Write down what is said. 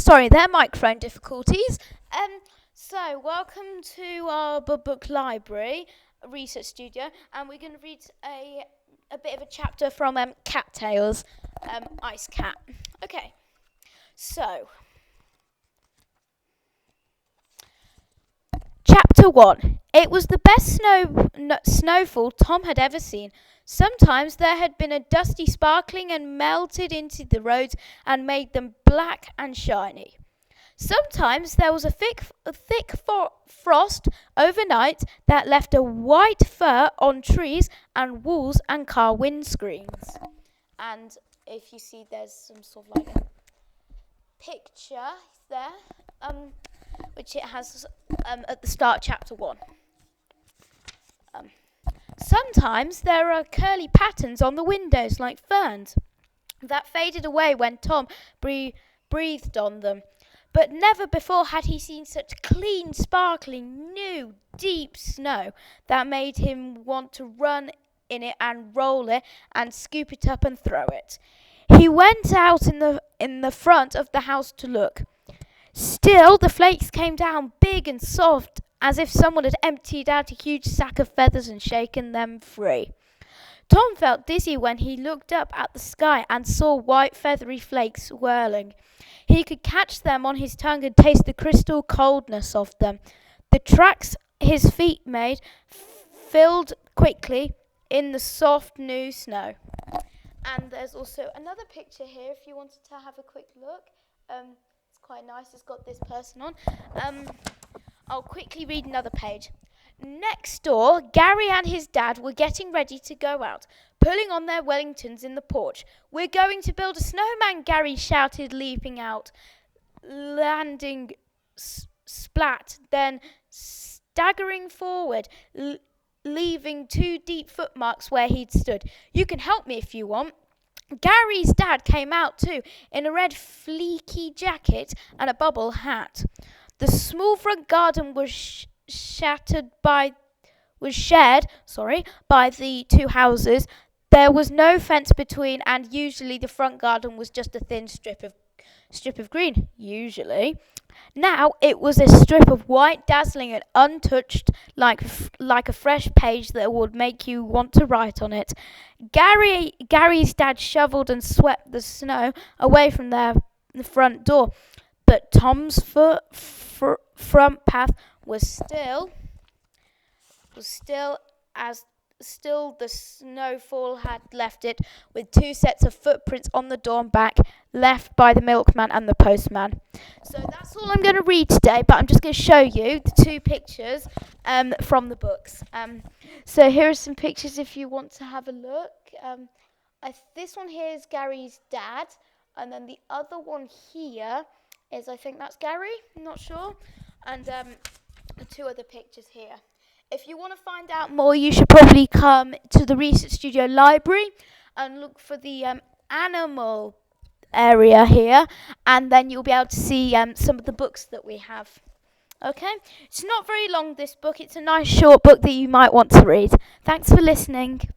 Sorry, they're microphone difficulties. So welcome to our book library research studio, and we're going to read a bit of a chapter from Cat Tales, Ice Cat. Okay, so Chapter 1. It was the best snowfall Tom had ever seen. Sometimes there had been a dusty sparkling and melted into the roads and made them black and shiny. Sometimes there was a thick frost overnight that left a white fur on trees and walls and car windscreens. And if you see, there's some sort of like a picture there, which it has at the start, chapter 1. Sometimes there are curly patterns on the windows like ferns that faded away when Tom breathed on them. But never before had he seen such clean, sparkling, new, deep snow that made him want to run in it and roll it and scoop it up and throw it. He went out in the front of the house to look. Still, the flakes came down big and soft, as if someone had emptied out a huge sack of feathers and shaken them free. Tom felt dizzy when he looked up at the sky and saw white feathery flakes whirling. He could catch them on his tongue and taste the crystal coldness of them. The tracks his feet made filled quickly in the soft new snow. And there's also another picture here if you wanted to have a quick look. It's quite nice. It's got this person on. I'll quickly read another page. Next door, Gary and his dad were getting ready to go out, pulling on their Wellingtons in the porch. "We're going to build a snowman," Gary shouted, leaping out, landing splat, then staggering forward, leaving 2 deep footmarks where he'd stood. "You can help me if you want." Gary's dad came out too, in a red fleecy jacket and a bubble hat. The small front garden was shared by the 2 houses. There was no fence between, and usually the front garden was just a thin strip of green. Usually. Now it was a strip of white, dazzling and untouched, like a fresh page that would make you want to write on it. Gary's dad shoveled and swept the snow away from the front door, but Tom's front path was still the snowfall had left it, with 2 sets of footprints on the door and back, left by the milkman and the postman. So that's all I'm going to read today, but I'm just going to show you the 2 pictures from the books. So here are some pictures if you want to have a look. This one here is Gary's dad, and then the other one here is, I think that's Gary, I'm not sure, and the 2 other pictures here. If you want to find out more, you should probably come to the Research Studio library and look for the animal area here, and then you'll be able to see some of the books that we have. Okay? It's not very long, this book. It's a nice short book that you might want to read. Thanks for listening.